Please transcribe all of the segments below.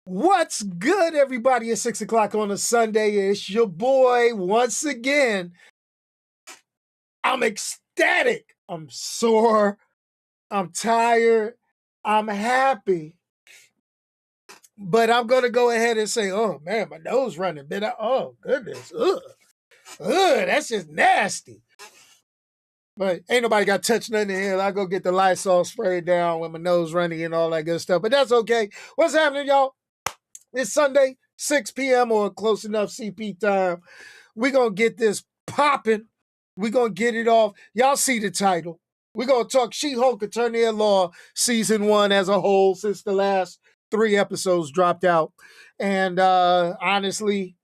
What's good, everybody? At 6 o'clock on a Sunday. It's your boy once again. I'm ecstatic. I'm sore. I'm tired. I'm happy. But I'm going to go ahead and say, oh man, my nose running. Oh, goodness. Ugh. That's just nasty. But ain't nobody got touched nothing in here. I go get the Lysol spray down with my nose running and all that good stuff. But that's okay. What's happening, y'all? It's Sunday, 6 p.m. or close enough CP time. We're going to get this popping. We're going to get it off. Y'all see the title. We're going to talk She-Hulk Attorney at Law Season 1 as a whole since the last 3 episodes dropped out. And honestly,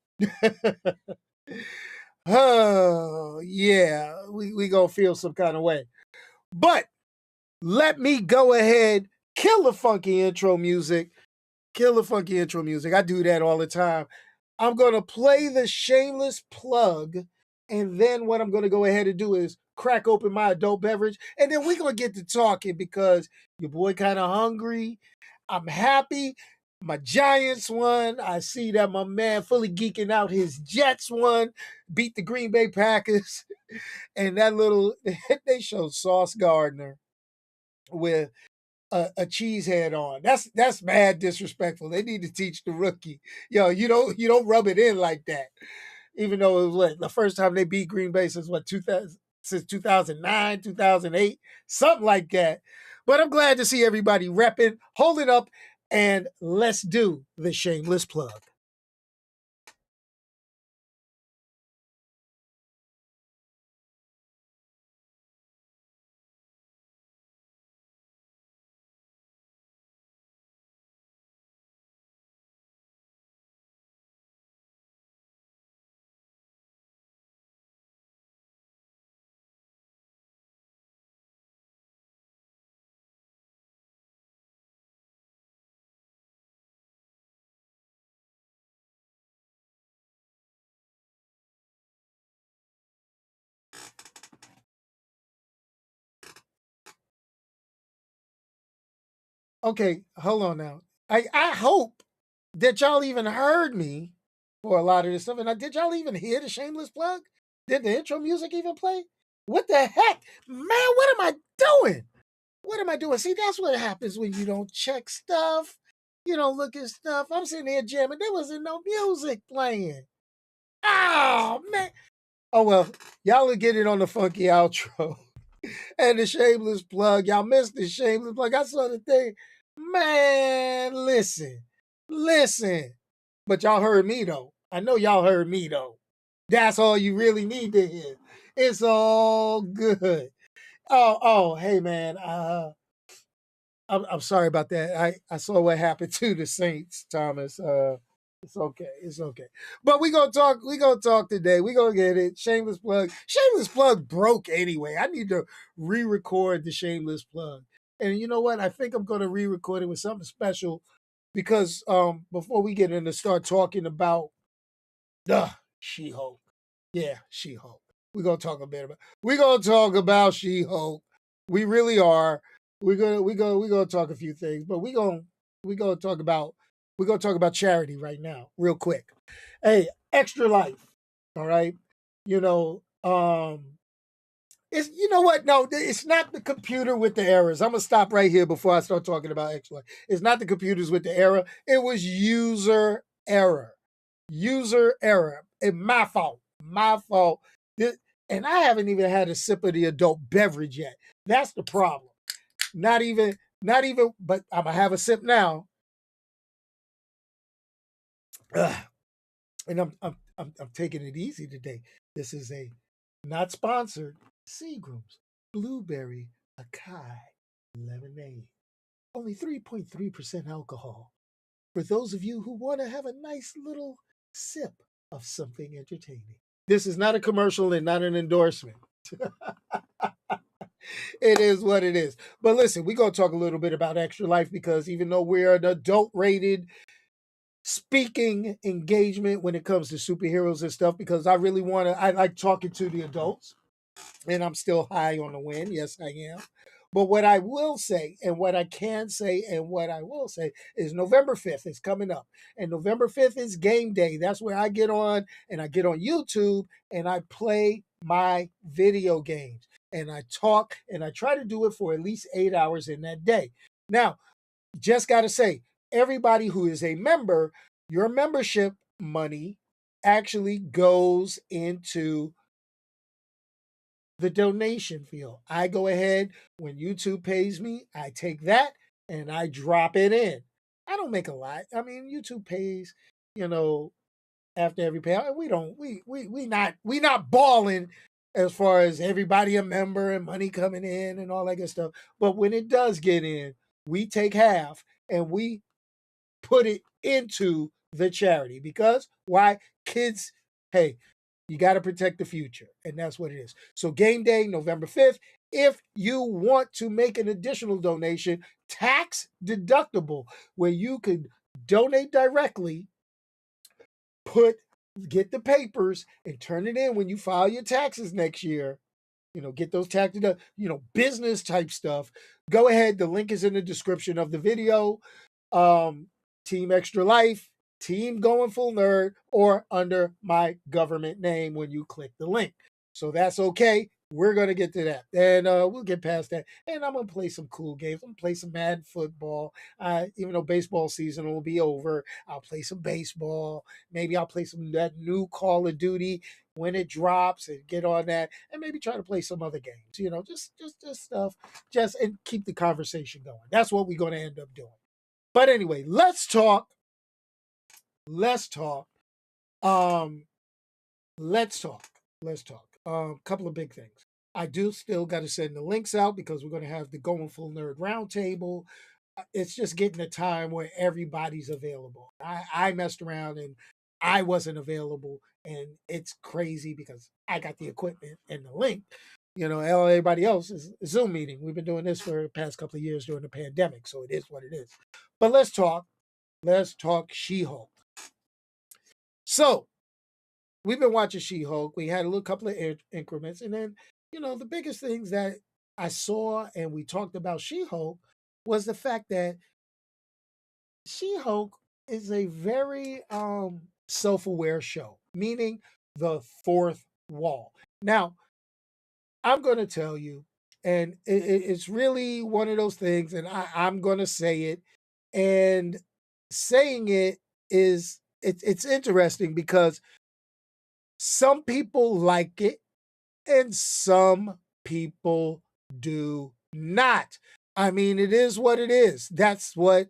oh, yeah, we going to feel some kind of way. But let me go ahead, kill the funky intro music. Kill the funky intro music. I do that all the time. I'm going to play the shameless plug. And then what I'm going to go ahead and do is crack open my adult beverage. And then we're going to get to talking because your boy kind of hungry. I'm happy. My Giants won. I see that my man fully geeking out. His Jets won. Beat the Green Bay Packers. And that little, they showed Sauce Gardner with a cheese head on. That's mad disrespectful. They need to teach the rookie. You don't rub it in like that. Even though it was the first time they beat Green Bay since 2009, 2008, something like that. But I'm glad to see everybody repping, hold it up, and let's do the shameless plug. Okay, hold on now. I hope that y'all even heard me for a lot of this stuff. And did y'all even hear the shameless plug? Did the intro music even play? What the heck? Man, what am I doing? What am I doing? See, that's what happens when you don't check stuff. You don't look at stuff. I'm sitting here jamming. There wasn't no music playing. Oh, man. Oh, well, y'all will get it on the funky outro. And the shameless plug. Y'all missed the shameless plug. I saw the thing. Man, listen. But y'all heard me, though. I know y'all heard me, though. That's all you really need to hear. It's all good. Oh, hey, man. I'm sorry about that. I saw what happened to the Saints, Thomas. It's okay. It's okay. But we gonna talk today. We gonna get it. Shameless plug. Shameless plug broke anyway. I need to re-record the shameless plug. And you know what? I think I'm gonna re-record it with something special because before we get into start talking about the She-Hulk. Yeah, She-Hulk. We're gonna talk about She-Hulk. We really are. We're gonna talk a few things, but we're gonna talk about charity right now, real quick. Hey, Extra Life. All right. You know, it's you know what? No, it's not the computer with the errors. I'm gonna stop right here before I start talking about Extra Life. It's not the computers with the error. It was user error. User error. It's my fault. My fault. And I haven't even had a sip of the adult beverage yet. That's the problem. Not even, but I'm gonna have a sip now. Ugh. And I'm taking it easy today. This is a not sponsored Seagram's Blueberry Acai Lemonade. Only 3.3% alcohol. For those of you who want to have a nice little sip of something entertaining. This is not a commercial and not an endorsement. It is what it is. But listen, we're going to talk a little bit about Extra Life because even though we're an adult rated speaking engagement when it comes to superheroes and stuff, because I like talking to the adults and I'm still high on the win. Yes, I am. But what I will say, and what I can say, and what I will say is November 5th is coming up. And November 5th is game day. That's where I get on and I get on YouTube and I play my video games. And I talk and I try to do it for at least 8 hours in that day. Now, just got to say, everybody who is a member, your membership money actually goes into the donation field. I go ahead when YouTube pays me, I take that and I drop it in. I don't make a lot. I mean, YouTube pays, you know, after every payout. We don't we not balling as far as everybody a member and money coming in and all that good stuff. But when it does get in, we take half and we put it into the charity because why? Kids, hey, you got to protect the future, and that's what it is. So game day, November 5th. If you want to make an additional donation, tax deductible, where you could donate directly, put get the papers and turn it in when you file your taxes next year. Get those tax business type stuff. Go ahead. The link is in the description of the video. Um, Team Extra Life, Team Going Full Nerd, or under my government name when you click the link. So that's okay. We're going to get to that. And we'll get past that. And I'm going to play some cool games. I'm going to play some Madden football. Even though baseball season will be over, I'll play some baseball. Maybe I'll play some that new Call of Duty when it drops and get on that. And maybe try to play some other games. Just stuff. Just and keep the conversation going. That's what we're going to end up doing. But anyway, let's talk. Let's talk. Um, let's talk. Let's talk. Couple of big things. I do still got to send the links out because we're going to have the Going Full Nerd Roundtable. It's just getting a time where everybody's available. I messed around and I wasn't available, and it's crazy because I got the equipment and the link. Everybody else is a Zoom meeting. We've been doing this for the past couple of years during the pandemic, so it is what it is. But let's talk. Let's talk She-Hulk. So we've been watching She-Hulk. We had a little couple of increments, and then the biggest things that I saw and we talked about She-Hulk was the fact that She-Hulk is a very self-aware show, meaning the fourth wall. Now, I'm going to tell you, and it's really one of those things, and I'm going to say it, and saying it it's interesting because some people like it and some people do not. I mean, it is what it is. That's what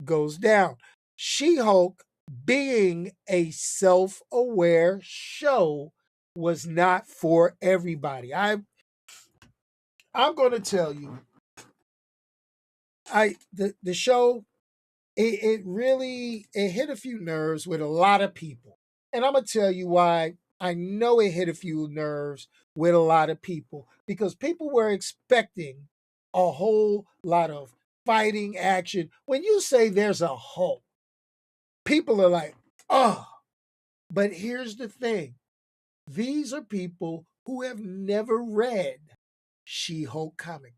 goes down. She-Hulk, being a self-aware show, was not for everybody. I'm going to tell you, the show it really it hit a few nerves with a lot of people, and I'm gonna tell you why. I know it hit a few nerves with a lot of people because people were expecting a whole lot of fighting action. When you say there's a Hulk, people are like, oh. But here's the thing: these are people who have never read She-Hulk comic.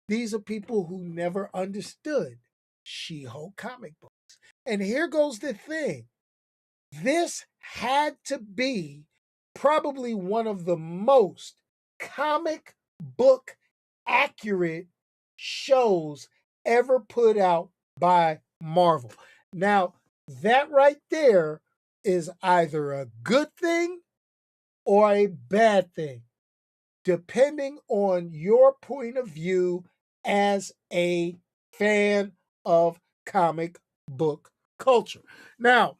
These are people who never understood She-Hulk comic books. And here goes the thing. This had to be probably one of the most comic book accurate shows ever put out by Marvel. Now, that right there is either a good thing or a bad thing, depending on your point of view as a fan of comic book culture. Now,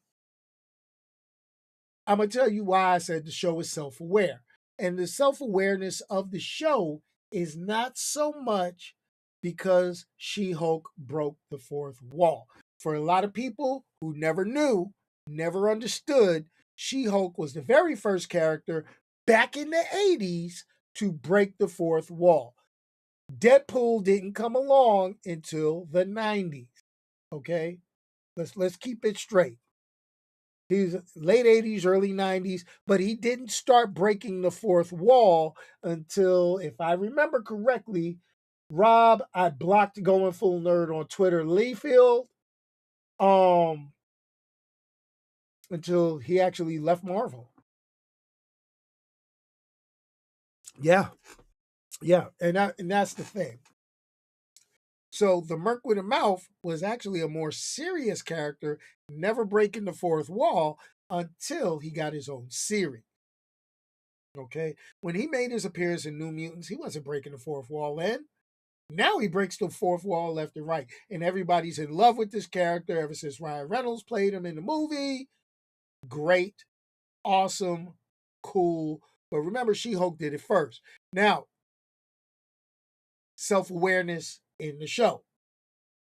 I'm going to tell you why I said the show is self aware. And the self awareness of the show is not so much because She Hulk broke the fourth wall. For a lot of people who never knew, never understood, She Hulk was the very first character back in the 80s to break the fourth wall. Deadpool didn't come along until the 90s. Okay? Let's keep it straight. He's late 80s, early 90s, but he didn't start breaking the fourth wall until, if I remember correctly, Rob, I blocked Going Full Nerd on Twitter, Leafield, until he actually left Marvel. Yeah, yeah, and that's the thing. So the Merc with a Mouth was actually a more serious character, never breaking the fourth wall until he got his own series. Okay, when he made his appearance in New Mutants, he wasn't breaking the fourth wall then. Now he breaks the fourth wall left and right, and everybody's in love with this character ever since Ryan Reynolds played him in the movie. Great, awesome, cool. But remember, She-Hulk did it first. Now, self-awareness in the show.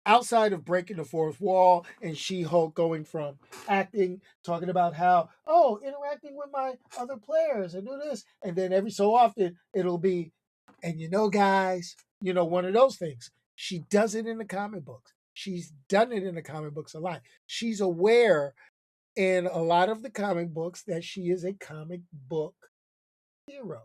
Outside of breaking the fourth wall and She-Hulk going from acting, talking about how, oh, interacting with my other players and do this. And then every so often it'll be, and guys, one of those things. She does it in the comic books. She's done it in the comic books a lot. She's aware in a lot of the comic books that she is a comic book hero.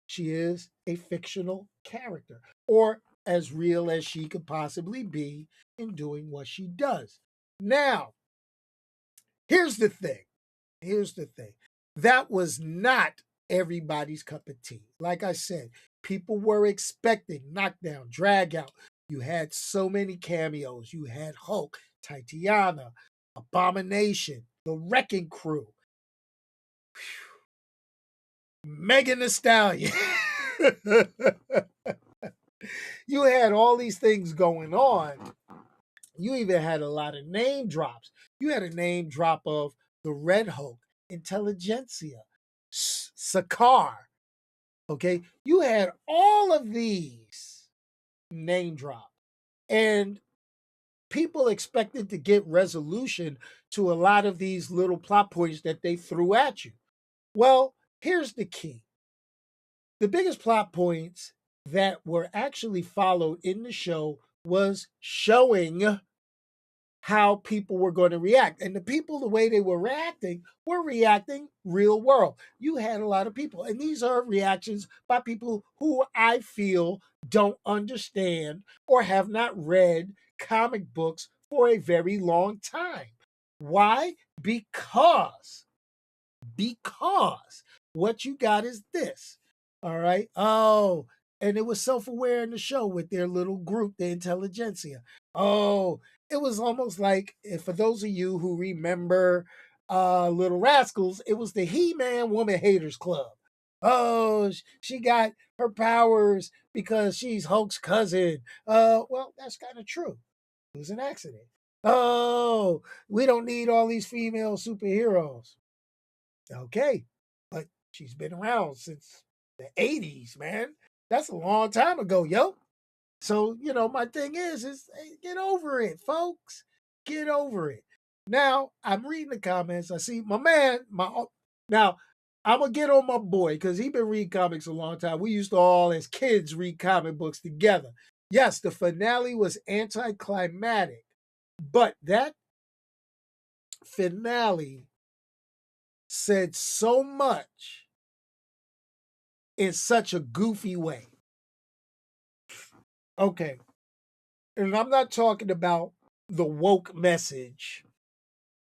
She is a fictional character, or as real as she could possibly be in doing what she does. Now, here's the thing. Here's the thing. That was not everybody's cup of tea. Like I said, people were expecting knockdown, drag out. You had so many cameos. You had Hulk, Titania, Abomination, the Wrecking Crew, Megan Thee Stallion. You had all these things going on. You even had a lot of name drops. You had a name drop of the Red Hulk, Intelligentsia, Sakaar. Okay, you had all of these name drops, and people expected to get resolution to a lot of these little plot points that they threw at you. Well, here's the key. The biggest plot points that were actually followed in the show was showing how people were going to react. And the people, the way they were reacting real world. You had a lot of people. And these are reactions by people who I feel don't understand or have not read comic books for a very long time. Why? Because what you got is this. All right. Oh, and it was self-aware in the show with their little group, the intelligentsia. Oh, it was almost like, for those of you who remember Little Rascals, it was the He-Man Woman Haters Club. Oh, she got her powers because she's Hulk's cousin. Well, that's kind of true. It was an accident. Oh, we don't need all these female superheroes. Okay, but she's been around since the 80s, man. That's a long time ago, yo. So, my thing is hey, get over it, folks. Get over it. Now, I'm reading the comments. I see my man, now I'm gonna get on my boy because he been reading comics a long time. We used to all as kids read comic books together. Yes, the finale was anticlimactic, but that finale said so much in such a goofy way. Okay. And I'm not talking about the woke message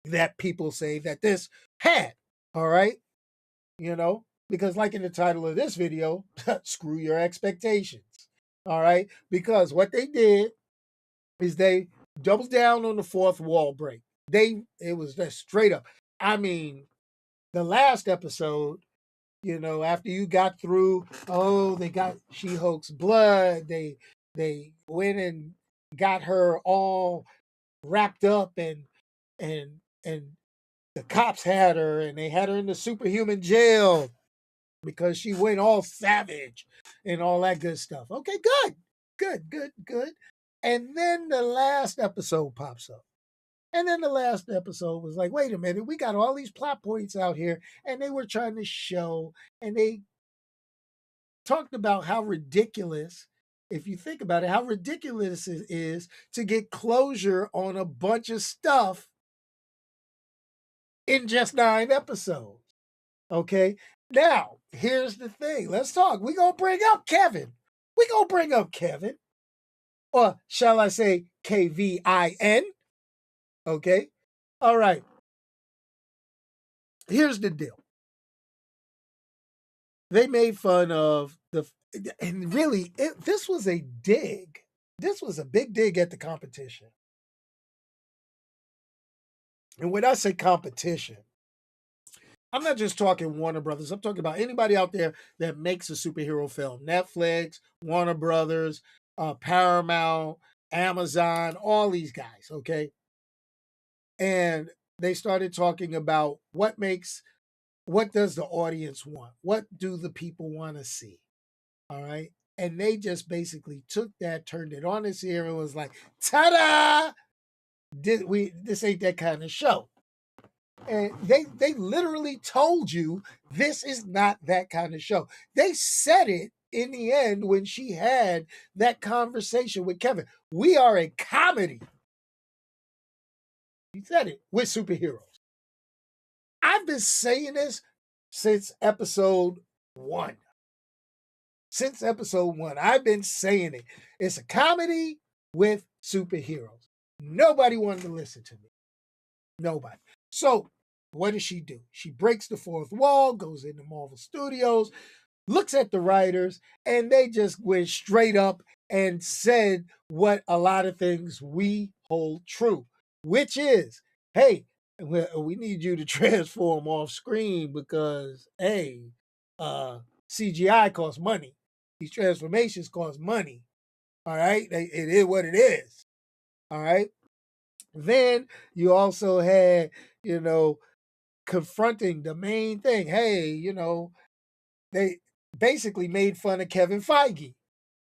that people say that this had. All right. Because like in the title of this video, screw your expectations. All right. Because what they did is they doubled down on the fourth wall break. It was just straight up. I mean, the last episode, after you got through, oh, they got She-Hulk's blood. They went and got her all wrapped up and the cops had her and they had her in the superhuman jail because she went all savage and all that good stuff. Okay, good. Good, good, good. And then the last episode pops up. And then the last episode was like, wait a minute, we got all these plot points out here, and they were trying to show, and they talked about how ridiculous, if you think about it, how ridiculous it is to get closure on a bunch of stuff in just 9 episodes. Okay. Now, here's the thing. Let's talk. We're going to bring up Kevin. we gonna bring up Kevin, or shall I say K.E.V.I.N. Okay, all right. Here's the deal. They made fun of and really, this was a dig. This was a big dig at the competition. And when I say competition, I'm not just talking Warner Brothers. I'm talking about anybody out there that makes a superhero film. Netflix, Warner Brothers, Paramount, Amazon, all these guys, okay? And they started talking about what does the audience want? What do the people want to see? All right. And they just basically took that, turned it on its ear, and was like, ta-da! This ain't that kind of show. And they literally told you this is not that kind of show. They said it in the end when she had that conversation with Kevin. We are a comedy. He said it with superheroes. I've been saying this since episode one. Since episode one, I've been saying it. It's a comedy with superheroes. Nobody wanted to listen to me. Nobody. So, what does she do? She breaks the fourth wall, goes into Marvel Studios, looks at the writers, and they just went straight up and said what a lot of things we hold true, which is, hey, we need you to transform off screen because, hey, CGI costs money. These transformations cost money. All right. It is what it is. All right. Then you also had, you know, confronting the main thing. Hey, they basically made fun of Kevin Feige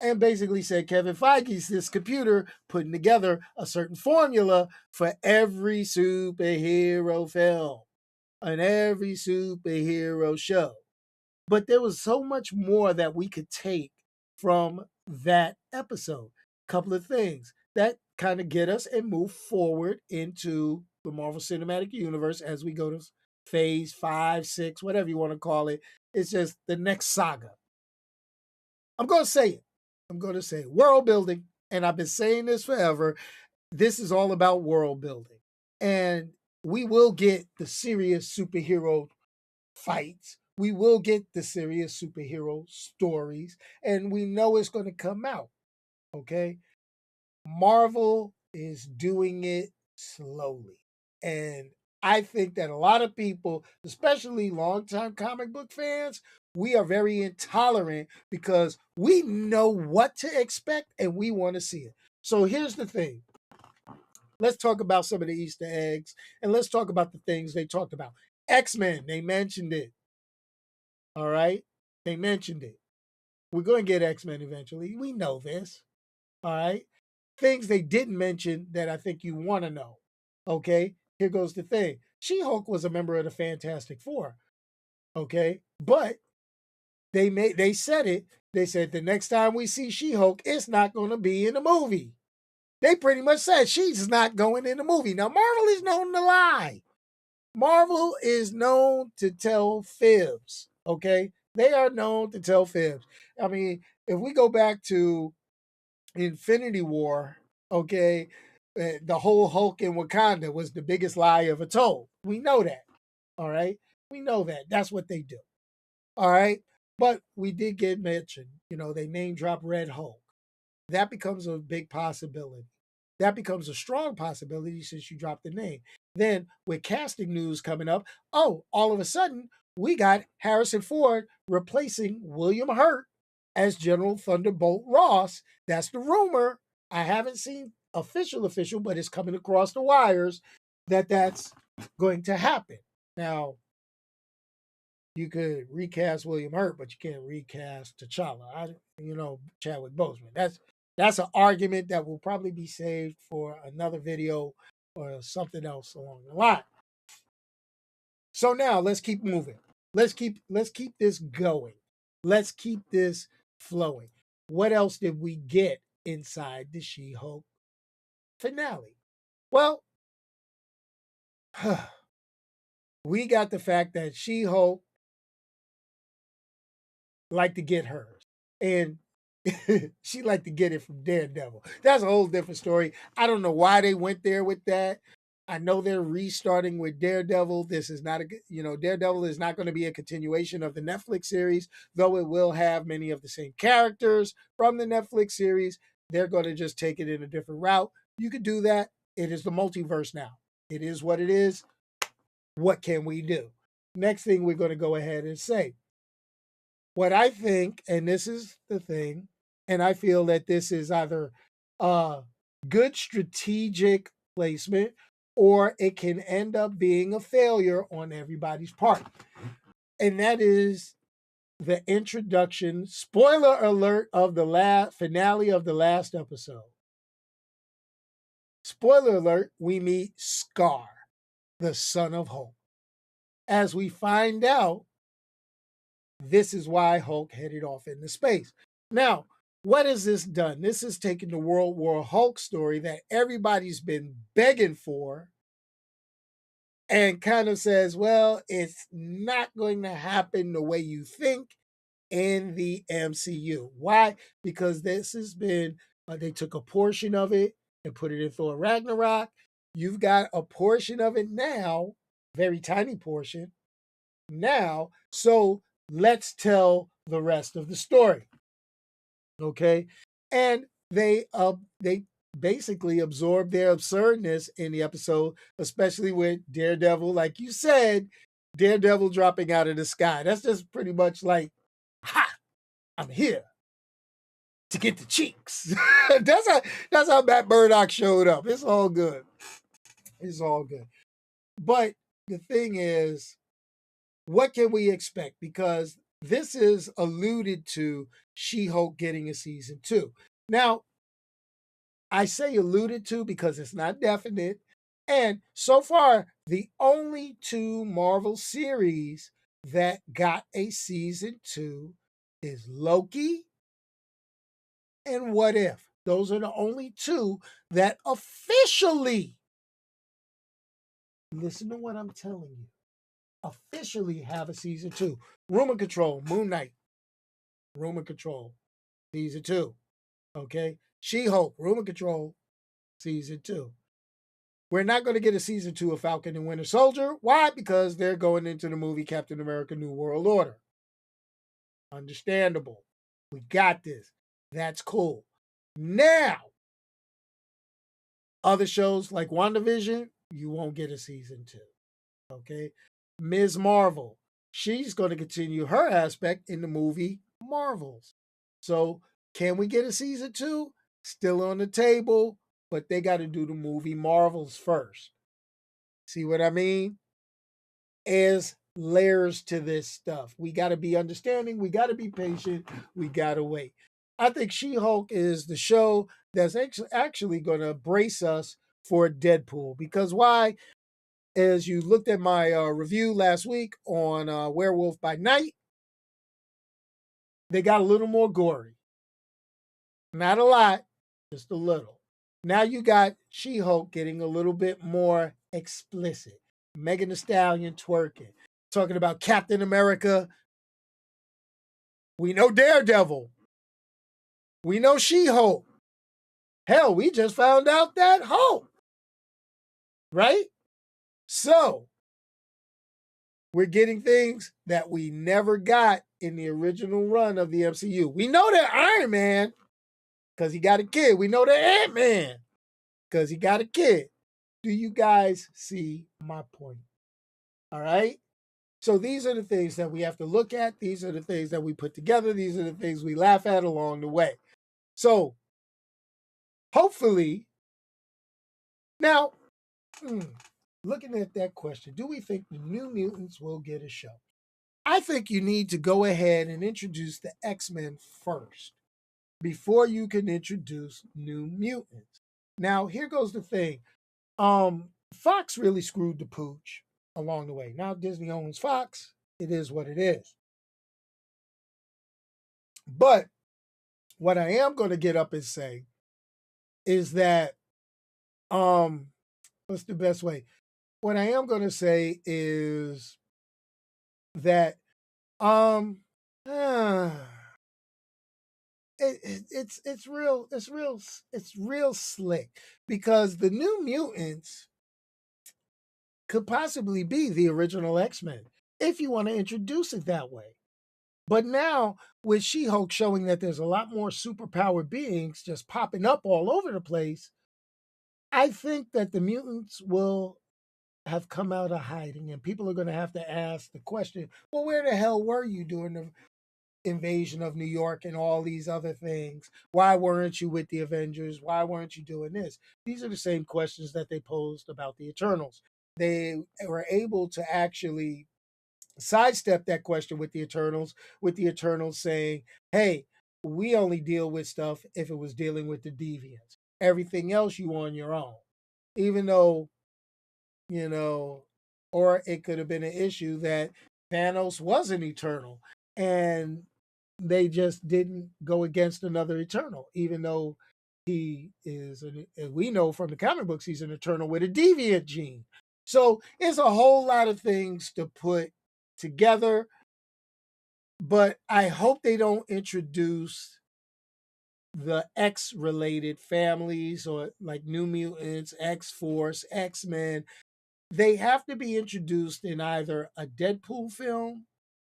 and basically said Kevin Feige's this computer putting together a certain formula for every superhero film and every superhero show. But there was so much more that we could take from that episode. Couple of things that kind of get us and move forward into the Marvel Cinematic Universe as we go to phase 5, 6, whatever you want to call it. It's just the next saga. I'm going to say it. I'm going to say it. World building. And I've been saying this forever. This is all about world building. And we will get the serious superhero fights. We will get the serious superhero stories. And we know it's going to come out. Okay. Marvel is doing it slowly. And I think that a lot of people, especially longtime comic book fans, we are very intolerant because we know what to expect and we want to see it. So here's the thing. Let's talk about some of the Easter eggs and let's talk about the things they talked about. X-Men, they mentioned it. All right. They mentioned it. We're going to get X-Men eventually. We know this. All right. Things they didn't mention that I think you want to know. Okay. Here goes the thing. She-Hulk was a member of the Fantastic Four. Okay. But they said it. They said the next time we see She-Hulk, it's not going to be in a movie. They pretty much said she's not going in the movie. Now, Marvel is known to lie. Marvel is known to tell fibs. Okay. They are known to tell fibs. I mean, if we go back to Infinity War, okay, the whole Hulk in Wakanda was the biggest lie ever told. We know that. All right. We know that. That's what they do. All right. But we did get mentioned, they name drop Red Hulk. That becomes a big possibility. That becomes a strong possibility since you dropped the name. Then, with casting news coming up, all of a sudden, we got Harrison Ford replacing William Hurt as General Thunderbolt Ross. That's the rumor. I haven't seen official, but it's coming across the wires that that's going to happen. Now, you could recast William Hurt, but you can't recast T'Challa. Chadwick Boseman. That's an argument that will probably be saved for another video or something else along the line. So now let's keep moving. Let's keep this going. Let's keep this flowing. What else did we get inside the She-Hulk finale? Well, we got the fact that She-Hulk liked to get hers. And She liked to get it from Daredevil. That's a whole different story. I don't know why they went there with that. I know they're restarting with Daredevil. This is not Daredevil is not going to be a continuation of the Netflix series, though it will have many of the same characters from the Netflix series. They're going to just take it in a different route. You could do that. It is the multiverse now. It is what it is. What can we do? Next thing we're going to go ahead and say what I think, and this is the thing, and I feel that this is either a good strategic placement or it can end up being a failure on everybody's part. And that is the introduction, spoiler alert, of the last finale of the last episode. Spoiler alert, we meet Scar, the son of Hulk. As we find out, this is why Hulk headed off into space. Now, what has this done? This has taken the World War Hulk story that everybody's been begging for and kind of says, well, it's not going to happen the way you think in the MCU. Why? Because this has been, they took a portion of it and put it in Thor Ragnarok. You've got a portion of it now, very tiny portion now. So let's tell the rest of the story. Okay. And they basically absorbed their absurdness in the episode, especially with Daredevil, like you said, Daredevil dropping out of the sky. That's just pretty much like, ha, I'm here to get the cheeks. that's how Matt Murdock showed up. It's all good. It's all good. But the thing is, what can we expect? Because this is alluded to She-Hulk getting a season 2. Now, I say alluded to because it's not definite. And so far, the only two Marvel series that got a season 2 is Loki and What If. Those are the only two that officially, listen to what I'm telling you, officially have a season 2. Rumor Control, Moon Knight, Rumor Control, season 2. Okay? She-Hulk, Rumor Control, season 2. We're not going to get a season 2 of Falcon and Winter Soldier. Why? Because they're going into the movie Captain America New World Order. Understandable. We got this. That's cool. Now, other shows like WandaVision, you won't get a season 2. Okay? Ms. Marvel, she's going to continue her aspect in the movie Marvels. So, can we get a season 2? Still on the table, but they got to do the movie Marvels first. See what I mean? As layers to this stuff. We got to be understanding. We got to be patient. We got to wait. I think She-Hulk is the show that's actually going to brace us for Deadpool. Because why? As you looked at my review last week on Werewolf by Night, they got a little more gory. Not a lot, just a little. Now you got She-Hulk getting a little bit more explicit. Megan Thee Stallion twerking. Talking about Captain America. We know Daredevil. We know She-Hulk. Hell, we just found out that Hulk. Right? So, we're getting things that we never got in the original run of the MCU. We know that Iron Man, because he got a kid. We know that Ant-Man, because he got a kid. Do you guys see my point? All right? So these are the things that we have to look at. These are the things that we put together. These are the things we laugh at along the way. So hopefully, now, looking at that question, do we think the New Mutants will get a show? I think you need to go ahead and introduce the X-Men first before you can introduce New Mutants. Now, here goes the thing. Fox really screwed the pooch along the way. Now Disney owns Fox. It is what it is. But what I am going to get up and say is that, what's the best way? What I am going to say is that, it's real slick because the New Mutants could possibly be the original X-Men if you want to introduce it that way. But now with She-Hulk showing that there's a lot more superpowered beings just popping up all over the place, I think that the mutants will have come out of hiding and people are going to have to ask the question, well, where the hell were you during the invasion of New York and all these other things? Why weren't you with the Avengers? Why weren't you doing this? These are the same questions that they posed about the Eternals. They were able to actually sidestep that question with the Eternals saying, hey, we only deal with stuff if it was dealing with the deviants. Everything else you on your own. Even though, you know, or it could have been an issue that Thanos was an Eternal and they just didn't go against another Eternal, even though he is, as we know from the comic books, he's an Eternal with a deviant gene. So it's a whole lot of things to put together, but I hope they don't introduce the X related families or like New Mutants, X Force, X Men. They have to be introduced in either a Deadpool film,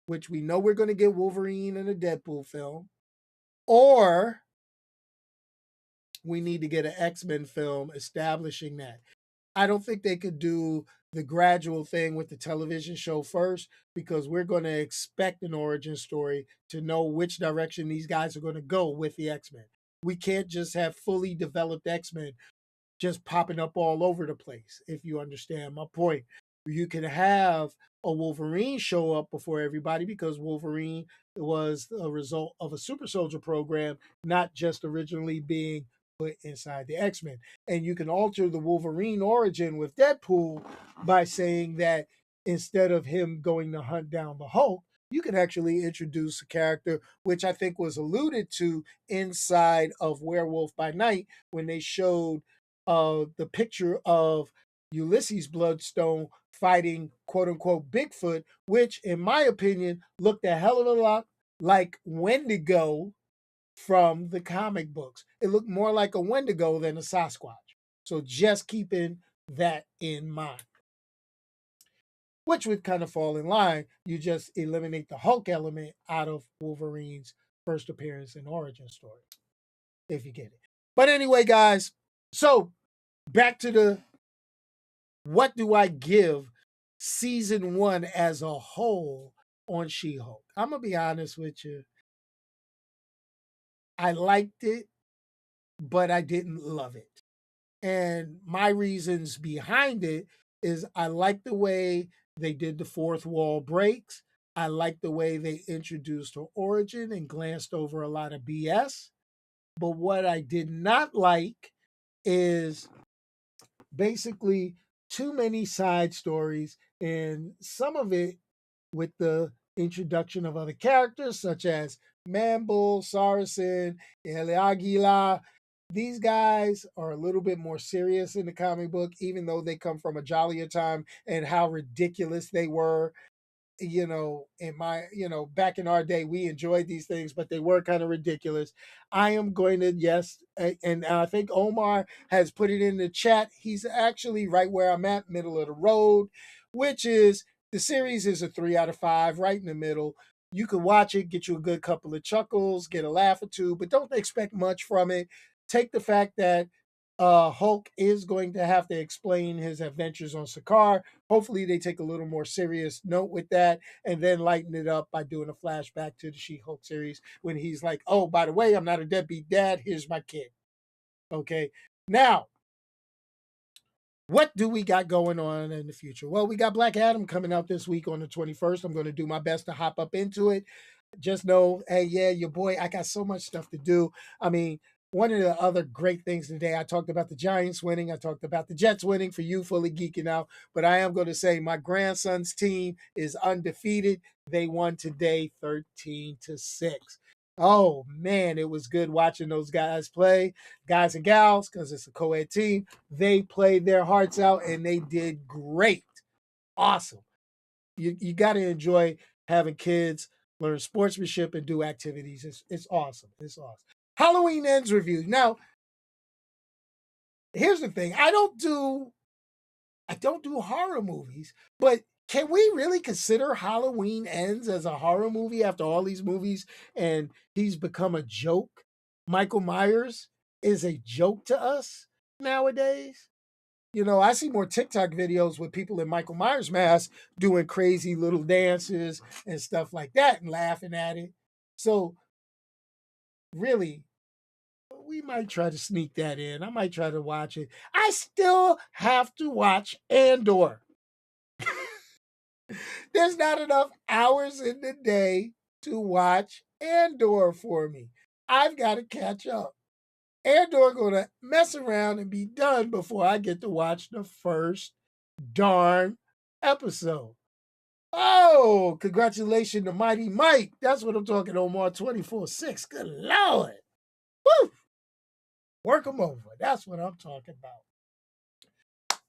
which we know we're going to get Wolverine in a Deadpool film, or we need to get an X-Men film establishing that. I don't think they could do the gradual thing with the television show first because we're going to expect an origin story to know which direction these guys are going to go with the X-Men. We can't just have fully developed X-Men just popping up all over the place, if you understand my point. You can have a Wolverine show up before everybody because Wolverine was a result of a super soldier program, not just originally being put inside the X-Men. And you can alter the Wolverine origin with Deadpool by saying that instead of him going to hunt down the Hulk, you can actually introduce a character, which I think was alluded to inside of Werewolf by Night when they showed the picture of Ulysses Bloodstone fighting quote unquote Bigfoot, which in my opinion looked a hell of a lot like Wendigo from the comic books. It looked more like a Wendigo than a Sasquatch. So just keeping that in mind, which would kind of fall in line. You just eliminate the Hulk element out of Wolverine's first appearance and origin story, if you get it. But anyway, guys, so back to the what do I give season one as a whole on She Hulk? I'm going to be honest with you. I liked it, but I didn't love it. And my reasons behind it is I like the way they did the fourth wall breaks. I like the way they introduced her origin and glanced over a lot of BS. But what I did not like is basically too many side stories, and some of it with the introduction of other characters such as Mambull, Saracen, El Aguila. These guys are a little bit more serious in the comic book, even though they come from a jollier time and how ridiculous they were. In my, back in our day, we enjoyed these things, but they were kind of ridiculous. I am going to, yes, and I think Omar has put it in the chat. He's actually right where I'm at, middle of the road, which is the series is a 3 out of 5, right in the middle. You can watch it, get you a good couple of chuckles, get a laugh or two, but don't expect much from it. Take the fact that Hulk is going to have to explain his adventures on Sakaar. Hopefully, they take a little more serious note with that and then lighten it up by doing a flashback to the She Hulk series when he's like, oh, by the way, I'm not a deadbeat dad. Here's my kid. Okay. Now, what do we got going on in the future? Well, we got Black Adam coming out this week on the 21st. I'm going to do my best to hop up into it. Just know, hey, yeah, your boy, I got so much stuff to do. I mean, one of the other great things today, I talked about the Giants winning. I talked about the Jets winning for you, fully geeking out. But I am going to say my grandson's team is undefeated. They won today 13-6. Oh, man, it was good watching those guys play, guys and gals, because it's a co ed team. They played their hearts out and they did great. Awesome. You got to enjoy having kids learn sportsmanship, and do activities. It's awesome. It's awesome. Halloween Ends review. Now, here's the thing. I don't do horror movies, but can we really consider Halloween Ends as a horror movie after all these movies and he's become a joke? Michael Myers is a joke to us nowadays. You know, I see more TikTok videos with people in Michael Myers masks doing crazy little dances and stuff like that and laughing at it. So, really, we might try to sneak that in. I might try to watch it. I still have to watch Andor. There's not enough hours in the day to watch Andor for me. I've got to catch up. Andor gonna mess around and be done before I get to watch the first darn episode. Oh, congratulations to Mighty Mike. That's what I'm talking Omar 24/6. Good Lord. Woo! Work them over. That's what I'm talking about.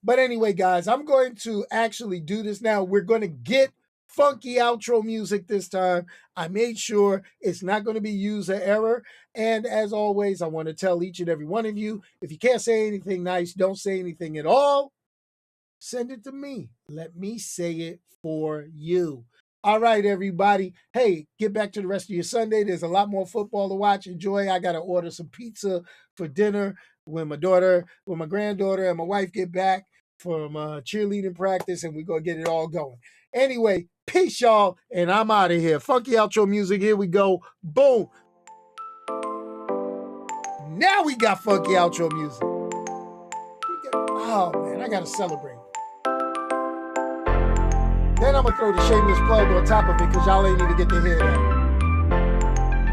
But anyway, guys, I'm going to actually do this now. We're going to get funky outro music this time. I made sure it's not going to be user error. And as always, I want to tell each and every one of you, if you can't say anything nice, don't say anything at all. Send it to me. Let me say it for you. All right, everybody. Hey, get back to the rest of your Sunday. There's a lot more football to watch. Enjoy. I got to order some pizza for dinner when my granddaughter and my wife get back from cheerleading practice, and we're going to get it all going. Anyway, peace, y'all, and I'm out of here. Funky outro music. Here we go. Boom. Now we got funky outro music. Oh, man, I got to celebrate. Then I'm going to throw the shameless plug on top of it because y'all ain't even get to hear that.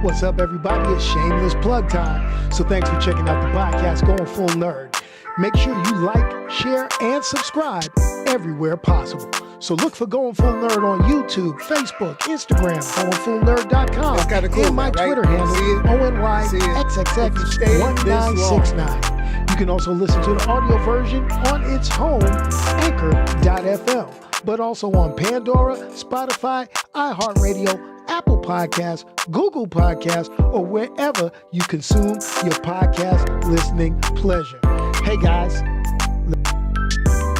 What's up, everybody? It's shameless plug time. So thanks for checking out the podcast, Going Full Nerd. Make sure you like, share, and subscribe everywhere possible. So look for Going Full Nerd on YouTube, Facebook, Instagram, goingfullnerd.com, That's kind of cool, and my right? Twitter handle, ONYXXX1969. You can also listen to the audio version on its home, Anchor.fm, but also on Pandora, Spotify, iHeartRadio, Apple Podcasts, Google Podcasts, or wherever you consume your podcast listening pleasure. Hey, guys.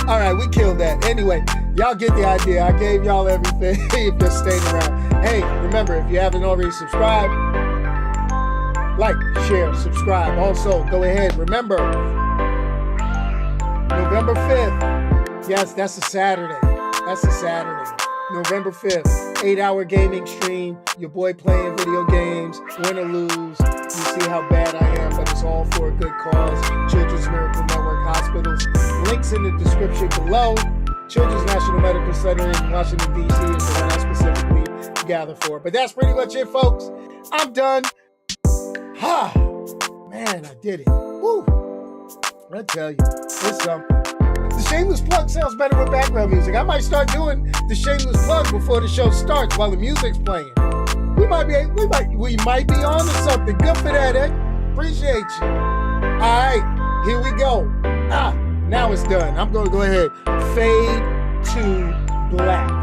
All right, we killed that. Anyway, y'all get the idea. I gave y'all everything if you're staying around. Hey, remember, if you haven't already subscribed, like, share, subscribe. Also, go ahead. Remember, November 5th. Yes, that's a Saturday. November 5th, 8-hour gaming stream. Your boy playing video games, win or lose. You see how bad I am, but it's all for a good cause. Children's Miracle Network Hospitals. Links in the description below. Children's National Medical Center in Washington, D.C. is the one I specifically gather for. But that's pretty much it, folks. I'm done. Ha! Man, I did it. Woo! I tell you, it's something. The shameless plug sounds better with background music. I might start doing the shameless plug before the show starts while the music's playing. We might be on to something. Good for that, eh? Appreciate you. All right, here we go. Now it's done. I'm going to go ahead. Fade to black.